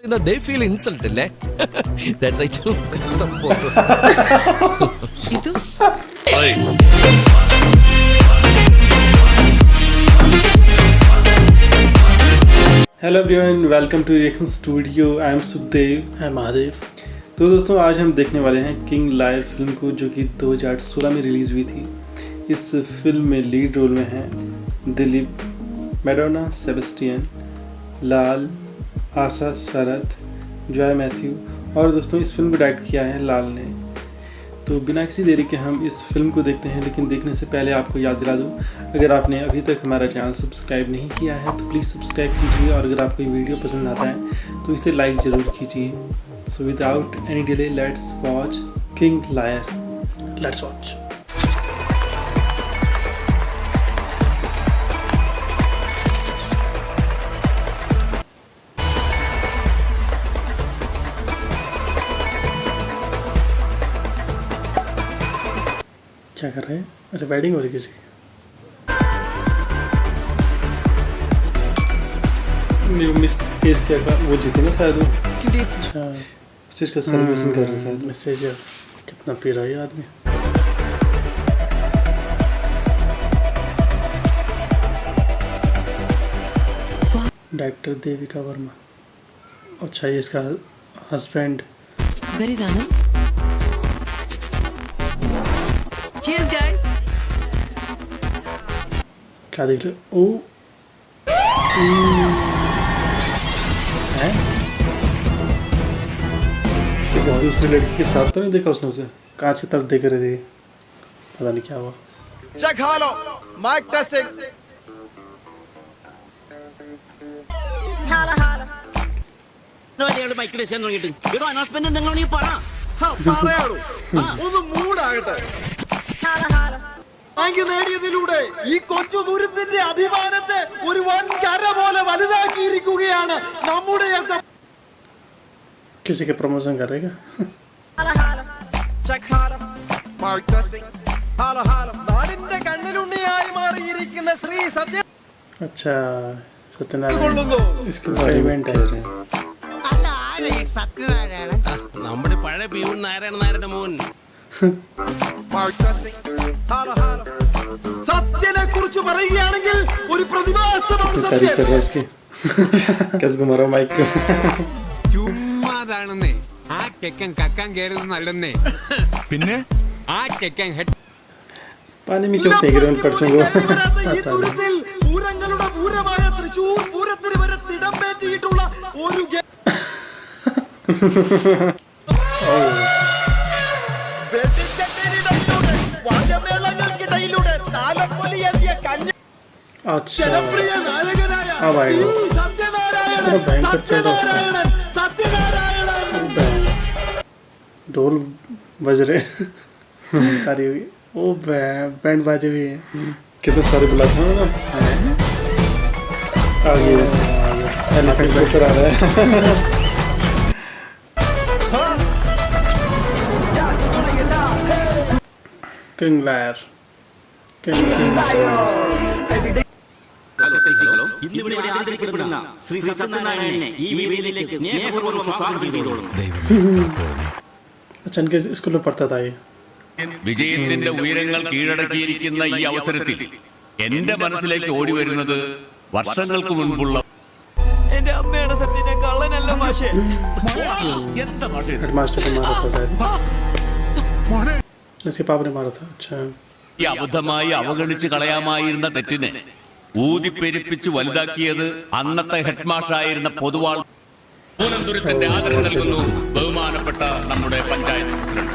They feel insulted, le? That's I too. Itu? Hello everyone, welcome to reaction studio. I am Sukhdev, I am Mahadev. तो दोस्तों, आज हम देखने वाले हैं किंग लायर फिल्म को, जो कि 2016 में रिलीज़ हुई थी। इस फिल्म में लीड रोल में हैं दिलीप, मैडोना, सेबेस्टियन, लाल, आशा शरद, जॉय मैथ्यू और दोस्तों इस फिल्म को डायरेक्ट किया है लाल ने। तो बिना किसी देरी के हम इस फिल्म को देखते हैं, लेकिन देखने से पहले आपको याद दिला दूँ, अगर आपने अभी तक हमारा चैनल सब्सक्राइब नहीं किया है तो प्लीज़ सब्सक्राइब कीजिए, और अगर आपको ये वीडियो पसंद आता है तो इसे लाइक ज़रूर कीजिए। So without any delay let's watch King Liar. Let's watch. क्या कर रहे हैं? अच्छा, वेडिंग हो रही किसी की। मिस एशिया का वो जीते ना शायद वो। अच्छा, उस चीज़ का सेलिब्रेशन कर रहे हैं शायद। मिस एशिया कितना पी रहा है ये आदमी। डायरेक्टर देविका वर्मा। अच्छा, ये इसका husband. Where is Anand? Cheers, guys. क्या देख रहे? ओ है किसी दूसरी लड़की के साथ तो नहीं देखा उसने उसे? कांच की तरफ देख रहे थे, पता नहीं क्या हुआ। चेक हेलो माइक टेस्टिंग പറയാടൂ ഒന്ന് മൂടാകട്ടെ. താങ്ക് നേടിയതിലൂടെ ഈ കൊച്ചു ദൂരത്തിന്റെ അഭിമാനത്തെ ഒരു വൻ കര പോലെ വലുതാക്കിയിരിക്കുകയാണ് നമ്മുടെയൊക്കെ. किसी के प्रमोशन करेगा। നാടിന്റെ കണ്ണിലുണ്ണിയായി മാറിയിരിക്കുന്ന ശ്രീ സത്യ. अच्छा, सत्यनारायण इसके इवेंट है। നമ്മുടെ പഴയ പിയൂൺ നാരായണന്റെ മോൻ. സത്യനെ കുറിച്ച് പറയുകയാണെങ്കിൽ ഒരു പ്രതിഭാസമാണ് സത്യം. ചുമ്മാതാണെന്നേ ആ ചെക്കൻ കക്കാൻ കയറുന്നത് നല്ലെന്നേ. പിന്നെ ആ ചെക്കൻ ഹെഡ് पानी में क्यों फेंक रहे हैं उन पर्चों को? ഈ ദൂരത്തിൽ പൂരങ്ങളുടെ പൂരമായ തൃശൂർ പൂരത്തിന് വരെ തിടമ്പേറ്റിയിട്ടുള്ള ഒരു വാദ്യമേളങ്ങൾക്കിടയിലൂടെ താലപ്പൊലിയെത്തിയ കന്യ अच्छा, ജനപ്രിയ നായകനായ अब आएगा। സത്യനാരായണൻ. इतना भयंकर चल रहा है उसका। സത്യനാരായണൻ സത്യനാരായണൻ ढोल बज रहे तारी हुई। ओ बैंड बाजे भी है। कितने सारे बुलाते हैं ना। आगे एलिफेंट ऊपर आ रहा है। किंग लायर, किंग ഇന്നിവിടെ ആദരിക്കപ്പെടുന്ന ശ്രീ സത്യനാരായണനെ ഈ വേദിയിലേക്ക് സ്നേഹപൂർവ്വം സ്വാഗതം ചെയ്തോളും. अच्छा, इनके स्कूल में पढ़ता था ये। വിജയത്തിന്റെ ഉയരങ്ങൾ കീഴടക്കിയിരിക്കുന്ന ഈ അവസരത്തിൽ എന്റെ മനസ്സിലേക്ക് ഓടി വരുന്നത് വർഷങ്ങൾക്ക് മുൻപുള്ള എന്റെ അമ്മയുടെ സത്യനെ കള്ളനല്ല മാഷേ. എന്താ ഭാഷ ഇത്? हेडमास्टर ने मारा था शायद, इसके पापा ने मारा था। अच्छा, ഈ അബദ്ധമായി അവഗണിച്ച് കളയാമായിരുന്ന തെറ്റിനെ ഊതിപ്പെരുപ്പിച്ച് വലുതാക്കിയത് അന്നത്തെ ഹെഡ് മാഷായിരുന്ന പൊതുവാൾ പൂനന്തുരത്തിന്റെ ആദരം നൽകുന്നു ബഹുമാനപ്പെട്ട നമ്മുടെ പഞ്ചായത്ത് പ്രസിഡന്റ്.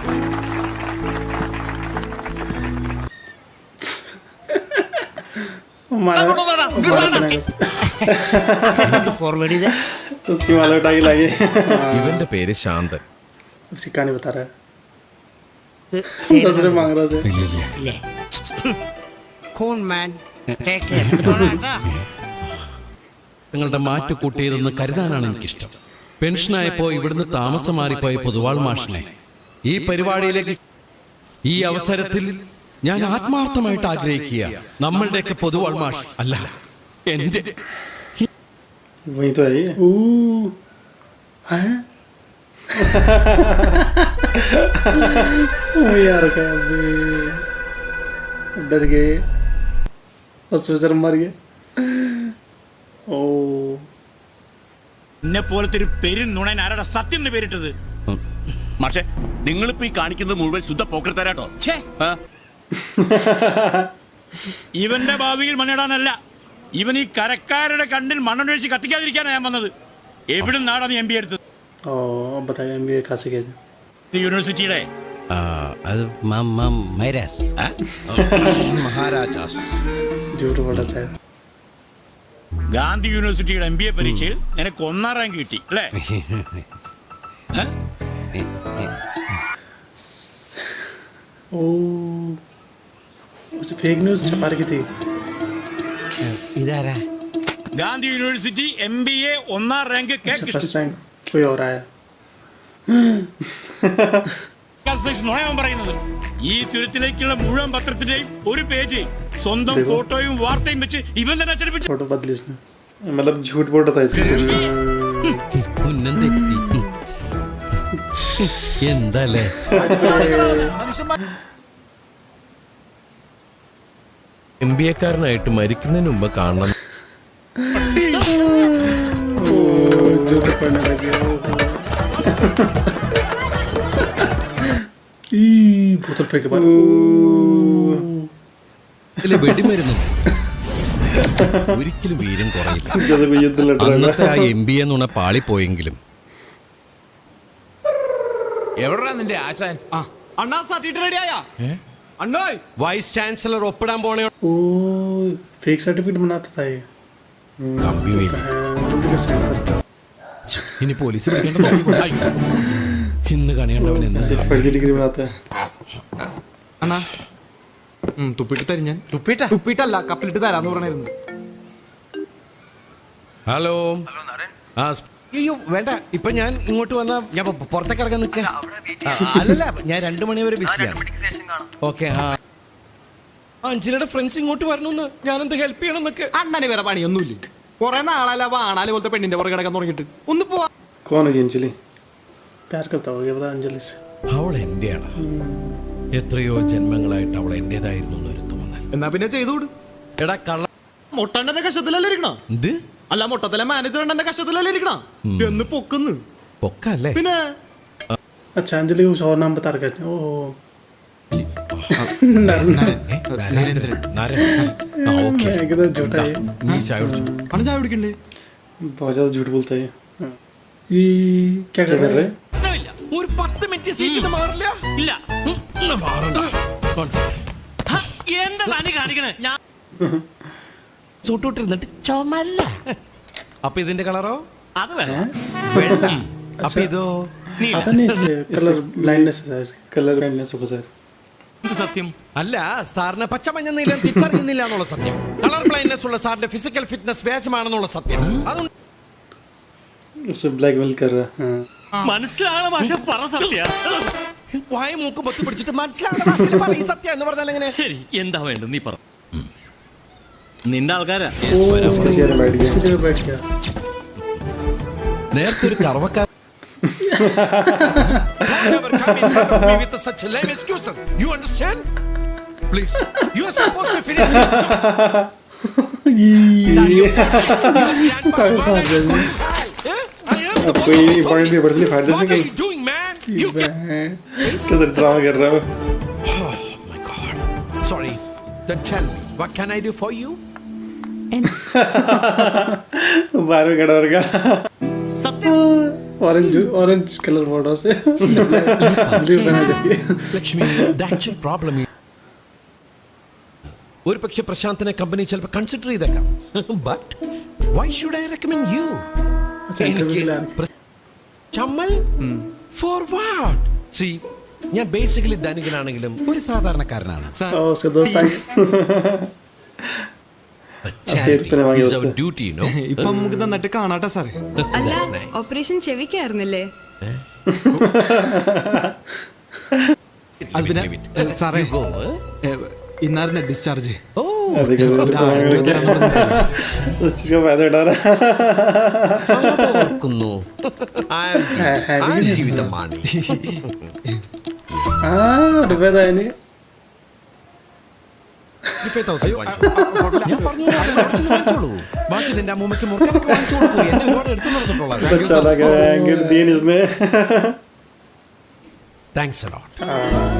उसकी माला उठा के लागे। ഇവന്റെ പേര് ശാന്തൻ. उसकी कहानी बता रहा है। 10 रुपये मांग रहा था। നിങ്ങളുടെ മാറ്റു കൂട്ടിയതെന്ന് കരുതാനാണ് എനിക്കിഷ്ടം. പെൻഷനായപ്പോ ഇവിടുന്ന് താമസം മാറിപ്പോയ പൊതുവാൾ മാഷിനെ ഈ പരിപാടിയിലേക്ക് ഈ അവസരത്തിൽ ഞാൻ ആത്മാർത്ഥമായിട്ട് ആഗ്രഹിക്കുക. നമ്മളുടെയൊക്കെ പൊതുവാൾ മാഷ് അല്ല, എന്റെ वही तो है ये। हैं ओ यार क्या डर गए उसमें सर मर गए ओ എന്നെ പോലത്തെ ഒരു പെരുന്നുണൻ ആരാടാ സത്യം എന്ന് പേരിട്ടത്? മാഷെ നിങ്ങളിപ്പോ ഈ കാണിക്കുന്നത് മുഴുവൻ ശുദ്ധ പോക്കർത്തരാട്ടോ. ഛേ, ഇവന്റെ ഭാവിയിൽ മണ്ണിടാനല്ല, ഇവൻ ഈ കരക്കാരുടെ കണ്ണിൽ മണ്ണൊഴിച്ച് കത്തിക്കാതിരിക്കാനാണ് ഞാൻ വന്നത്. എവിടെ നിന്നാണ് നീ MBA എടുത്തത്? ओ बताइए MBA कहाँ से किया? യൂണിവേഴ്സിറ്റിയുടെ അത് മഹാരാജാസ്. झूठ बोला शायद. ഗാന്ധി യൂണിവേഴ്സിറ്റിയുടെ MBA പരീക്ഷയിൽ എനിക്ക് 1ാം റാങ്ക് കിട്ടി അല്ലേ? ओ उसे फेक न्यूज़ छपा रखी थी. ഇതാരാ? ഗാന്ധി യൂണിവേഴ്സിറ്റി MBA 1ാം റാങ്ക് अच्छा फर्स्ट टाइम कोई और आया. നുണയവൻ പറയുന്നത്. ഈ തുരുത്തിലേക്കുള്ള മുഴുവൻ പത്രത്തിന്റെയും ഒരു പേജ് സ്വന്തം ഫോട്ടോയും വാർത്തയും വെച്ച് ഇവൻ തന്നെ അച്ചടിപ്പിച്ചു. फोटो बदली इसने, मतलब झूठ बोल रहा था इसके. ഉന്നം തെറ്റി. എന്താല്ലേ MBA കാരനായിട്ട് മരിക്കുന്നതിന് മുമ്പ് കാണണം. ओ झूठ पढ़ने लगे. ई बोतल फेंके बाद. ഇതില് വെടിമരുന്നുണ്ട്. ഒരിക്കലും വീര്യം കുറയില്ല. जब भी युद्ध लड़ रहा അന്നത്തെ ആ MBA നുണ പാളിപ്പോയെങ്കിലും എവിടാ നിന്റെ ആശാൻ? അണ്ണാ സർട്ടിഫിക്കറ്റ് റെഡിയായാ? അണ്ണോയ് വൈസ് ചാൻസലർ ഒപ്പിടാൻ പോണേ. ओ फेक सर्टिफिकेट बनाता था ये. കമ്പിയുമില്ല. जल्दी का साइन करता. ഇനി പോലീസ് പിടിക്കേണ്ട നോക്കിക്കോ. അയ്യോ. ഇന്ന് കണിയണ്ടവൻ എന്ന് सिर्फ फर्जी डिग्री बनाता है. അണ്ണാ തുപ്പിട്ട് തരും ഞാൻ. തുപ്പിട്ടല്ല കപ്പിലിട്ട് തരാന്ന് പറഞ്ഞിരുന്നു. ഹലോ. അയ്യോ വേണ്ട, ഇപ്പൊ ഞാൻ ഇങ്ങോട്ട് വന്ന ഞാൻ പുറത്തേക്ക് ഇറങ്ങാൻ നിൽക്ക. അല്ലല്ല, ഞാൻ 2 മണി വരെ ബിസിയാണ്. ഓക്കെ. അഞ്ജലിയുടെ ഫ്രണ്ട്സ് ഇങ്ങോട്ട് വരണമെന്ന്, ഞാനെന്ത് ഹെൽപ്പ് ചെയ്യണം എന്നൊക്കെ. അണ്ണന് വേറെ പണിയൊന്നുമില്ല. കൊറേ നാളല്ല വാണാല് പോലത്തെ പെണ്ണിന്റെ പുറകെ കിടക്കാൻ തുടങ്ങിയിട്ട്. ഒന്ന് പോവാ. कौन है ये अंजलि? प्यार करता हो ये बता अंजलि से. അവൾ എന്റെയാണ്. എത്രയോ ജന്മങ്ങളായിട്ട് അവൾ എന്റേതായിരുന്നു എന്നൊരു തോന്നൽ. എന്നാ പിന്നെ ചെയ്തോട്. എടാ കള്ള. മൊട്ടണ്ണന്റെ കഷ്ടത്തിലല്ലേ ഇരിക്കണ? എന്ത് അല്ല മൊട്ടത്തിലെ മാനേജർ അണ്ണന്റെ കഷ്ടത്തിലല്ലേ ഇരിക്കണ? എന്ന് പൊക്കുന്നു പൊക്കല്ലേ? പിന്നെ. अच्छा अंजलि कुछ और नाम बता रखा है. ओ ഓക്കെ. एकदम झूठा है. നീ ചായ കുടിച്ചു. അണ്ണ ചായ കുടിക്കണ്ടേ? बहुत ज्यादा झूठ बोलता है. ये क्या कर रहे हैं? പ്രശ്നമില്ല. ഒരു 10 മിനിറ്റ് സീറ്റ് മാറില്ല. ഇല്ല. മാറണ്ട. എന്താ പണി കാണിക്കണേ? ഞാൻ ചൂട്ടൂട്ടിരുന്നിട്ട് ചുമല്ല. അപ്പൊ ഇതിന്റെ കളറോ? അത് വേണം. വെള്ള. അപ്പൊ ഇതോ? आता नहीं इसे कलर ब्लाइंडनेस है इसका. कलर ब्लाइंडनेस होगा सर. സത്യം അല്ല, സാറിന് പച്ച മഞ്ഞ നീലം തിരിച്ചറിയുന്നില്ല എന്നുള്ള സത്യം. കളർ ബ്ലൈൻഡ്നെസ് ഉള്ള സാറിന്റെ ഫിസിക്കൽ ഫിറ്റ്നസ് വ്യാജമാണെന്നുള്ള സത്യം. അതുകൊണ്ട് उसे ब्लैकमेल कर रहा है. മനസ്സിലാണ് പക്ഷെ പറ സത്യ. വായ മൂക്ക് പൊത്തി പിടിച്ചിട്ട് മനസ്സിലാവുന്ന ഈ സത്യം എന്ന് പറഞ്ഞാൽ എങ്ങനെ? ശരി, എന്താ വേണ്ടത് നീ പറ. നിന്റെ ആൾക്കാരാ. उसके चेहरे बैठ गया. उसके चेहरे बैठ गया. നേരത്തെ ഒരു കറവക്കാരൻ. Don't ever come in front of me with such lame excuses. You understand? Please, you are supposed to finish this job. Son, you grandpa's mother is going high. I am the boss कोई of this important office. paper से फाड़ What देंगे. are you doing, man? You get... कैसे drama कर रहा है. Oh my God. Sorry. Then tell me, what can I do for you? बाहर में खड़ा होगा. സത്യം. ऑरेंज कलर फोटो से ब्लू बना देती. Lakshmi, that's your problem. ഒരു പക്ഷെ പ്രശാന്തിനെ കമ്പനി ചിലപ്പോൾ കൺസിഡർ ചെയ്തേക്കാം. But why should I recommend you? अच्छा इंटरव्यू के लिए. ചമ്മൽ ഫോർ വാട്ട്? സി, ഞാൻ ബേസിക്കലി ധനികനാണെങ്കിലും ഒരു സാധാരണക്കാരനാണ്. ओ उसका दोस्त आएगा. Duty no. ഇപ്പൊ നമുക്ക് നന്നായിട്ട് കാണാട്ടെ സാറേ. അല്ല, ഓപ്പറേഷൻ ചെവിക്കായിരുന്നില്ലേ? അത് പിന്നെ സാറേ ഇന്നായിരുന്നു ഡിസ്ചാർജ്. देखो उस चीज का फायदा उठा रहा ഓർക്കുന്നു. I'll give you the money. रुपए था नहीं 35,000 വാങ്ങിച്ചോ. ഞാൻ പറഞ്ഞു, അത് കുറച്ചൊന്ന് വാങ്ങിച്ചോളൂ. ബാക്കി നിന്റെ അമ്മൂമ്മയ്ക്ക് മുറുക്കാനൊക്കെ വാങ്ങിച്ചു കൊടുക്കൂ. എന്നെ ഒരുപാട് എടുത്തു നടന്നിട്ടുള്ള चला गया एंगल दिए इसने താങ്ക്സ് a lot.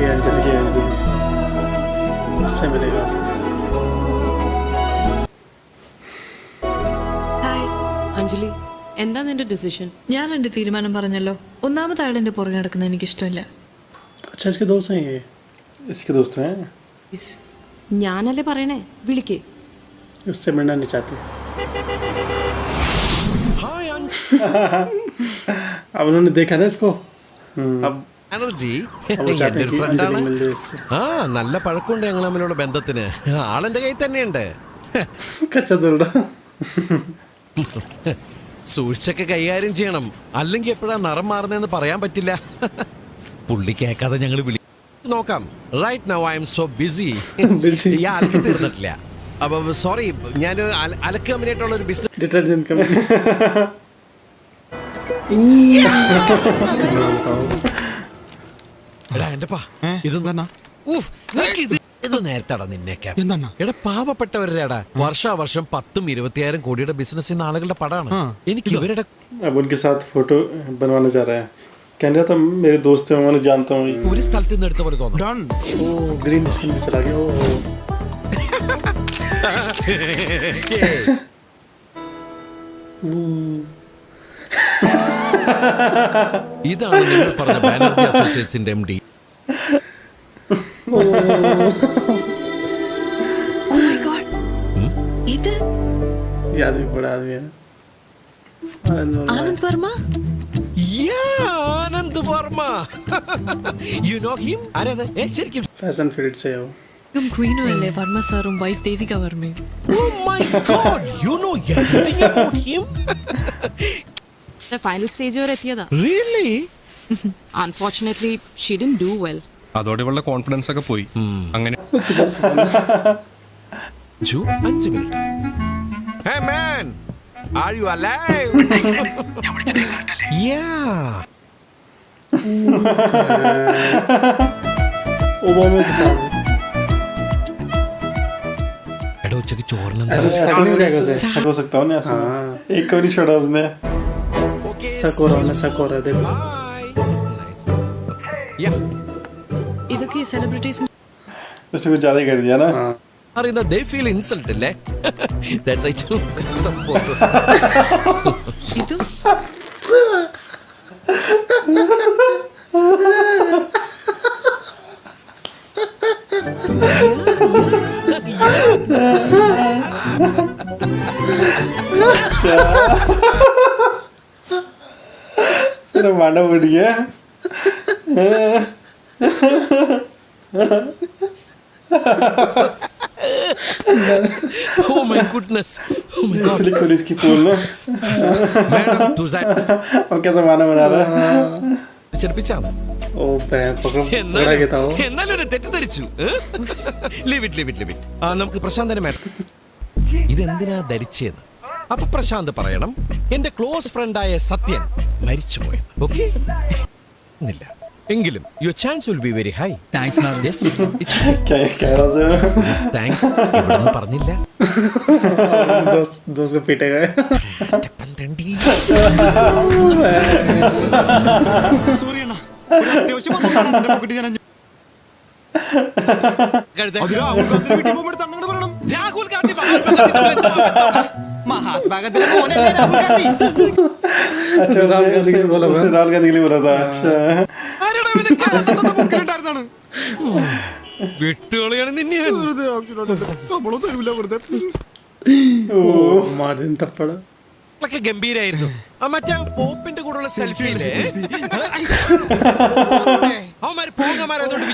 ये अंजलि की अंजलि इससे मिलेगा ഹായ്. അഞ്ജലി, എന്താ നിന്റെ ഡിസിഷൻ? ഞാൻ എന്റെ തീരുമാനം പറഞ്ഞല്ലോ. ഒന്നാമത്തെ ആളിന്റെ പുറകെ നടക്കുന്നത് എനിക്ക് ഇഷ്ടമില്ല. अच्छा इसके दोस्त हैं ये इसके दोस्त हैं ഞാനല്ലേ പറയണേ, വിളിക്കേ. उससे मिलना नहीं चाहती ഹായ് अब उन्होंने देखा ना इसको अब എനർജി अब वो चाहते എന്റെ हैं ഒരു कि ഫ്രണ്ടാണ്. अंजलि मिल जाए इससे ആ നല്ല പഴക്കമുണ്ട് ഞങ്ങൾ തമ്മിലുള്ള ബന്ധത്തിന്. ആളെന്റെ കയ്യിൽ തന്നെയുണ്ട്. कच्चा दुल रहा സൂക്ഷിച്ചൊക്കെ കൈകാര്യം ചെയ്യണം, അല്ലെങ്കിൽ എപ്പോഴാ നിറം മാറുന്നതെന്ന് പറയാൻ പറ്റില്ല. പുള്ളി കേൾക്കാതെ ഞങ്ങൾ വിളി നോക്കാം. Right now I am so busy. ഈ അലക്ക് തീർന്നിട്ടില്ല. അപ്പൊ സോറി, ഞാൻ അലക്ക് കമ്പനിയായിട്ടുള്ള ഒരു ബിസിനസ്. डिटर्जेंट कंपनी എടാ എന്റെ പാ ഇതെന്താ? ഉഫ്, നിനക്ക് ഇത് നേരത്തെടാ നിന്നേക്കാം. എന്താണ്? എടാ പാവപ്പെട്ടവരുടെടാ വർഷാവർഷം 10,000-20,000 കോടിയുടെ ബിസിനസ് ചെയ്യുന്ന ആളുകളുടെ പടാണ്. എനിക്ക് ഇവരുടെ अब उनके साथ फोटो बनवाना चाह रहा है. कह रहा था मेरे दोस्त हैं मैं जानता हूँ ഒരു സ്ഥലത്ത് നിന്ന് എടുത്ത പോലെ തോന്നുന്നു. ഡൺ. ओ ग्रीन स्किन में चला गया ओ ഇതാണ് നിങ്ങൾ പറഞ്ഞ Banerjee അസോസിയേറ്റ്സിന്റെ MD. Oh my god. ഇത് ये आदमी बड़ा आदमी है Anand Varma. Anand Varma. You know him? ആരത്? ശരിക്കും फैशन फील्ड से है वो ക്വീനും അല്ലേ വർമ്മ സാറും വൈഫ് ദേവിക വർമ്മയും. Oh my God, you know everything about him? Final stage വരെ എത്തിയതാ. Really? Unfortunately she didn't do well. അതോടെ ഇവളുടെ കോൺഫിഡൻസ് ഒക്കെ പോയി. അങ്ങനെ 5 minute. Hey man, are you alive? Yeah. Obama के साथ എടാ ഉച്ചക്ക് ചോറിനെന്താ? ऐसे नहीं हो जाएगा उसे शक हो सकता हूँ ना ऐसा एक को नहीं छोड़ा उसने सकोरा देखो ഇതൊക്കെ ഈ സെലിബ്രിറ്റീസ് उसने कुछ ज्यादा ही कर दिया ना അറിയുന്ന they feel insult അല്ലേ? That's I took some photo. ഇതും तेरा मांडा उड़ गया Oh my goodness. Oh my God. इसलिए पुलिस की पोल ना Madam, तुझा और कैसा माना बना रहा है ചെറുപ്പിച്ചാണ്. ओ पैर पकड़ा के था वो എന്നാലും ഒരു തെറ്റിദ്ധരിച്ചു. Leave it. നമുക്ക് പ്രശാന്തനെ മേഡം ഇതെന്തിനാ ധരിച്ചത്? അപ്പൊ പ്രശാന്ത് പറയണം എന്റെ ക്ലോസ് ഫ്രണ്ടായ സത്യൻ മരിച്ചുപോയത്. ഓക്കെ ഇല്ല എങ്കിലും your chance will be very high. Thanks നാ. क्या रहा से താങ്ക്സ് ഇവിടെന്ന് പറഞ്ഞില്ല. दोस्त को पीटेगा പന്ത്രണ്ടി രാഹുൽ ഗാന്ധി മഹാത്മാഗാന്ധിയുടെ മോനല്ലേ രാഹുൽ ഗാന്ധി? अच्छा राहुल गांधी के लिए बोला उसने राहुल गांधी के लिए बोला था अच्छा ബുക്കിലുണ്ടായിരുന്നാണ്. വിട്ടുകളിയാണ് നിന്നെ. मार्जिन तपड़ा ഒക്കെ ഗംഭീരായിരുന്നു. മറ്റേ പോപ്പിന്റെ കൂടെയുള്ള സെൽഫിയിലെ അവന്മാര് പോങ്ങന്മാരായതുകൊണ്ട്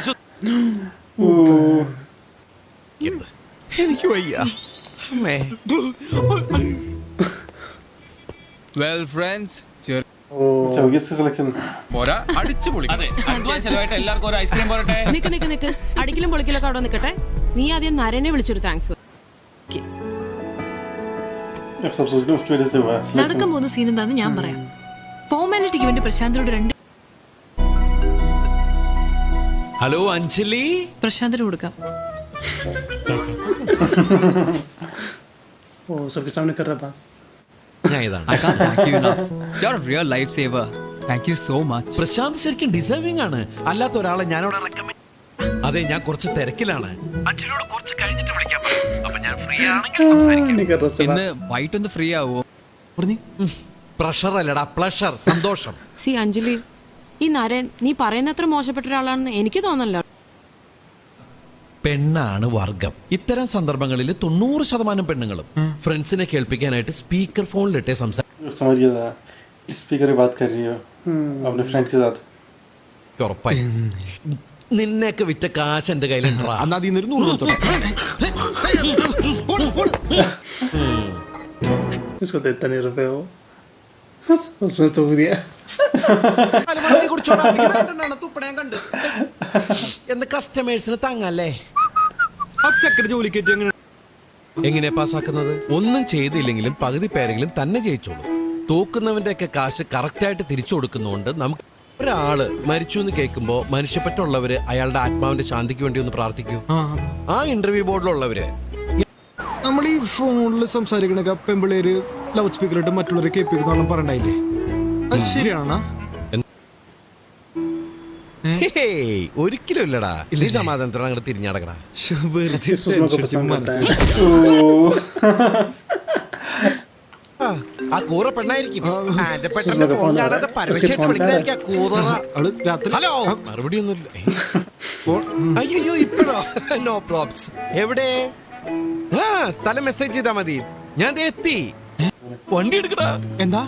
എനിക്ക് വയ്യ. അമ്മേ. വെൽ ഫ്രണ്ട്സ് अच्छा हो गया इसका सिलेक्शन പോരാ അടിച്ചു പൊളിക്കും. നിക്ക് അടിക്കലും പൊളിക്കലൊക്കെ അവിടെ നിൽക്കട്ടെ. നീ ആദ്യം നരനെ വിളിച്ചൊരു താങ്ക്സ്. अब सब सोच रहे हैं उसकी वजह से हुआ है നടക്കാൻ പോകുന്ന സീൻ എന്താന്ന് ഞാൻ പറയാം. ഫോർമാലിറ്റിക്ക് വേണ്ടി പ്രശാന്തിനോട് 2 ഹലോ അഞ്ജലി. പ്രശാന്തിന് കൊടുക്കാം. वो सबके सामने कर रहा बात. ഞാൻ ഇതാണ്. I can't thank you enough. You're a real lifesaver. Thank you so much. Prashant ശരിക്കും ഡിസേർവിംഗ് ആണ്. അല്ലാത്ത ഒരാളെ ഞാനോട് അതെ, ഞാൻ കുറച്ച് തിരക്കിലാണ്. नहीं कर रहा ഇന്ന് വൈറ്റ് ഒന്ന് ഫ്രീ ആവോ? പ്രഷർ അല്ലടാ, പ്ലഷർ, സന്തോഷം. സി അഞ്ജലി, ഈ നരൻ നീ പറയുന്നത്ര മോശപ്പെട്ട ഒരാളാണെന്ന് എനിക്ക് തോന്നല്ലോ. പെണ്ണാണ് വർഗം. ഇത്തരം സന്ദർഭങ്ങളിൽ 90% പെണ്ണുങ്ങളും ഫ്രണ്ട്സിനെ കേൾപ്പിക്കാനായിട്ട് സ്പീക്കർ ഫോണിലിട്ടേ समझ गया था. स्पीकर पे बात कर रही हो अपने फ्रेंड के साथ. ഉറപ്പായി. നിന്നെയൊക്കെ വിറ്റ കാശ് എന്റെ കയ്യിലുണ്ടാ. അന്നാ അതിൽ നിന്നൊരു 100 കൊടുത്തോട്ടെ. इसको देता नहीं रुपए वो. उसने तो दिया. എന്ന് കസ്റ്റമേഴ്സിന് തങ്ങല്ലേ. ആ ചക്കര ജോലി കയറ്റി എങ്ങനെ എങ്ങനെയാ പാസ്സാക്കുന്നത്? ഒന്നും ചെയ്തില്ലെങ്കിലും പകുതി പേരെങ്കിലും തന്നെ ജയിച്ചോളൂ. തോക്കുന്നവന്റെ ഒക്കെ കാശ് കറക്റ്റായിട്ട് തിരിച്ചു കൊടുക്കുന്നതുകൊണ്ട് നമുക്ക് ഒരാള് മരിച്ചു എന്ന് കേൾക്കുമ്പോ മനുഷ്യപ്പറ്റുള്ളവര് അയാളുടെ ആത്മാവിന്റെ ശാന്തിക്ക് വേണ്ടി ഒന്ന് പ്രാർത്ഥിക്കൂ. ആ ഇന്റർവ്യൂ ബോർഡിലുള്ളവര് നമ്മൾ ഈ ഫോണിൽ സംസാരിക്കണ പെമ്പിളേര് ലൗഡ് സ്പീക്കറിട്ട് മറ്റുള്ളവരെ കേൾപ്പിക്കുന്ന പറയണ്ടായില്ലേ? അത് ശരിയാണോ? ഒരിക്കലും ഇല്ലടാ. ഈ സമാധാനത്തോടെ അങ്ങോട്ട് തിരിഞ്ഞടക്കടാ. ആ കൂറ പെണ്ണായിരിക്കും. ഫോൺ കാണാതെ പരസ്യമായിട്ട് വിളിക്കുന്നതായിരിക്കും ആ കൂറ. ഹലോ, മറുപടി ഒന്നുമില്ല. അയ്യോ, ഇപ്പഴോ? No probs. എവിടെ? ആ സ്ഥലം മെസ്സേജ് ചെയ്താ മതി. ഞാൻ എത്തി. വണ്ടി എടുക്കടാ. എന്താ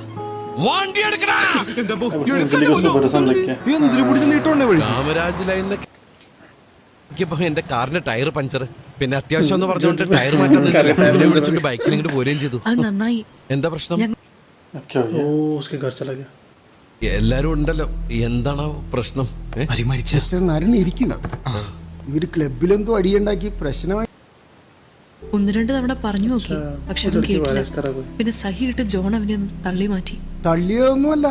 വണ്ടി എടുക്കടാ. കാമരാജ് ലൈനിൽ എന്റെ കാറിന്റെ ടയർ പഞ്ചർ. പിന്നെ അത്യാവശ്യം എന്ന് പറഞ്ഞുകൊണ്ട് ടയർ മാറ്റാൻ വിളിച്ചോണ്ട് ബൈക്കിൽ ഇങ്ങോട്ട് പോരുകയും ചെയ്തു. അത് നന്നായി. എന്താ പ്രശ്നം? उसके घर चला गया. എല്ലാരും ഉണ്ടല്ലോ. എന്താണോ പ്രശ്നം? ഇവര് ക്ലബിലെന്തോ അടിയുണ്ടാക്കി പ്രശ്നമായി. 1-2 തവണ പറഞ്ഞു നോക്കി, പക്ഷെ അവൻ കേട്ടില്ല. പിന്നെ സഹിയിട്ട് ജോൺ അവനെ ഒന്ന് തള്ളി മാറ്റി. തള്ളിയൊന്നുമല്ല,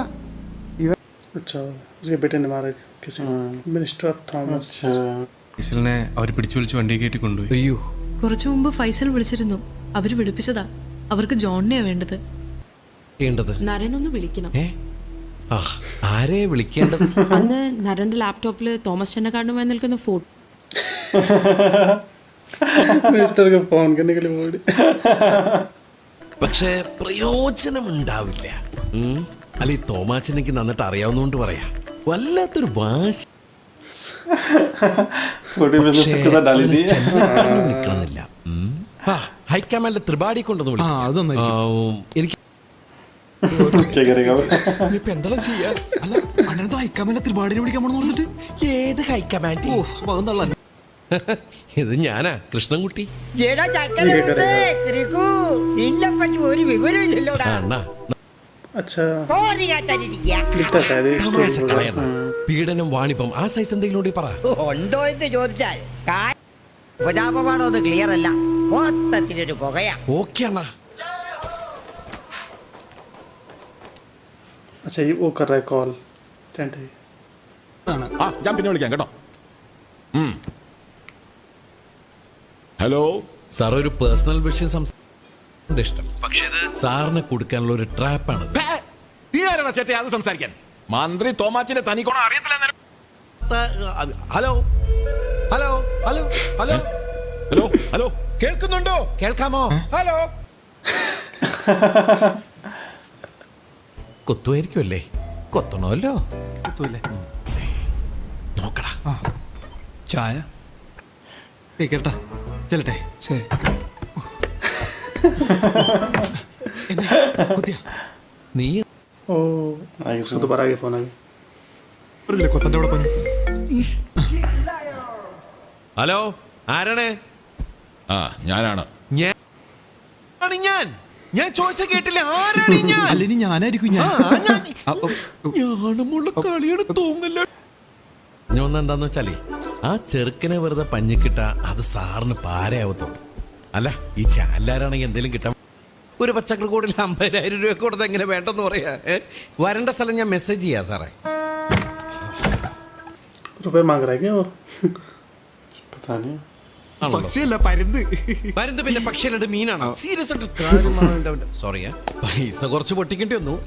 अच्छा उसके बेटे ने मारा किसी मिनिस्टर ऑफ थॉमस. ഫൈസലിനെ അവർ പിടിച്ചു വിളിച്ച് വണ്ടി കയറ്റി കൊണ്ടുപോയി. അയ്യോ, കുറച്ചു മുമ്പ് ഫൈസൽ വിളിച്ചിരുന്നു. അവര് വിളിപ്പിച്ചതാ. അവർക്ക് ജോണിനെയാ വേണ്ടത്. നരനൊന്ന് വിളിക്കണം. ആരെ വിളിക്കേണ്ടത്? അന്ന് നരന്റെ ലാപ്ടോപ്പില് തോമസ് ചെന്നക്കാടുമായി നിൽക്കുന്ന ഫോട്ടോ. मिनिस्टर को फोन करने के लिए बोल. പക്ഷെ പ്രയോജനമുണ്ടാവില്ല. അല്ല, ഈ തോമാച്ചനെനിക്ക് നന്നിട്ട് അറിയാവുന്നതുകൊണ്ട് പറയാ, വല്ലാത്തൊരു ഭാഷ നിൽക്കണമെന്നില്ല. ഹൈക്കമാൻഡിലെ ത്രിപാഠി കൊണ്ടൊന്ന് വിളിക്കും. എനിക്ക് ഇപ്പൊ എന്താ ചെയ്യാ? ഹൈക്കമാൻഡ് ത്രിപാടിനെ വിളിക്കാൻ പോണെന്ന് പറഞ്ഞിട്ട് ഏത് ഹൈക്കമാൻഡ്? ഇത് ഞാനാ, കൃഷ്ണൻകുട്ടി. अच्छा लिखता शायद പീഡനം, വാണിഭം, ആ സൈസ് എന്തെങ്കിലും പറ. ഉണ്ടോ എന്ന് ചോദിച്ചാൽ ഉപജാപമാണോ എന്ന് ക്ലിയർ അല്ല. മൊത്തത്തിലൊരു പുകയാ. ഓക്കെ അണ്ണാ. अच्छा ये वो कर रहा है कॉल. ഞാൻ പിന്നെ വിളിക്കാം കേട്ടോ. ഹലോ സാർ, ഒരു പേഴ്സണൽ വിഷയം സംസാരിക്കാൻ ഇഷ്ടം, പക്ഷേ സാറിനെ കൊടുക്കാനുള്ള ഒരു ട്രാപ്പാണ്. ചേട്ടാ അത് സംസാരിക്കാൻ മന്ത്രി തോമാച്ചിന്റെ തനിക്കോണം അറിയത്തില്ല. Hello hello hello hello hello hello, കേൾക്കുന്നുണ്ടോ? കേൾക്കാമോ? ഹലോ. കൊത്തുമായിരിക്കുമല്ലേ? കൊത്തണമല്ലോ. നോക്കടാ. ചായ കേട്ടാ ചെല്ലട്ടെ. ശരി. നീ उसको दोबारा आगे फोन आ गया. കൊത്തന്റെ അവിടെ പോയി. ഹലോ, ആരാണ്? ഞാനാണ്. ഞാൻ ചോദിച്ച കേട്ടില്ല. ആരാണ് ഞാൻ? അല്ലെങ്കിൽ ഞാനായിരിക്കും. ഞാനുമുള്ള കളിയാണ് തോന്നില്ല. ഞാൻ എന്താന്ന് വെച്ചാലേ, ആ ചെറുക്കനെ വെറുതെ പഞ്ഞിക്കിട്ട അത് സാറിന് പാരയാവത്തുള്ളൂ. അല്ല ഈ ചാലാരാണെങ്കിൽ എന്തെങ്കിലും കിട്ടാൻ ഒരു പച്ചക്കറി കൂടിൽ 50,000 രൂപ കൊടുത്ത് എങ്ങനെ വേണ്ടെന്ന് പറയാ. വരേണ്ട സ്ഥലം ഞാൻ മെസ്സേജ് ചെയ്യാം സാറേ. रुपए मांग रहा है क्या वो पता नहीं. പക്ഷിയല്ല പരുന്ത്. പരുന്ത് പിന്നെ പക്ഷിയല്ലാണ്ട് മീനാണോ? സീരിയസ് ആയിട്ട് കാര്യമാണ്. സോറിയാ, പൈസ കുറച്ച് പൊട്ടിക്കേണ്ടി വന്നു.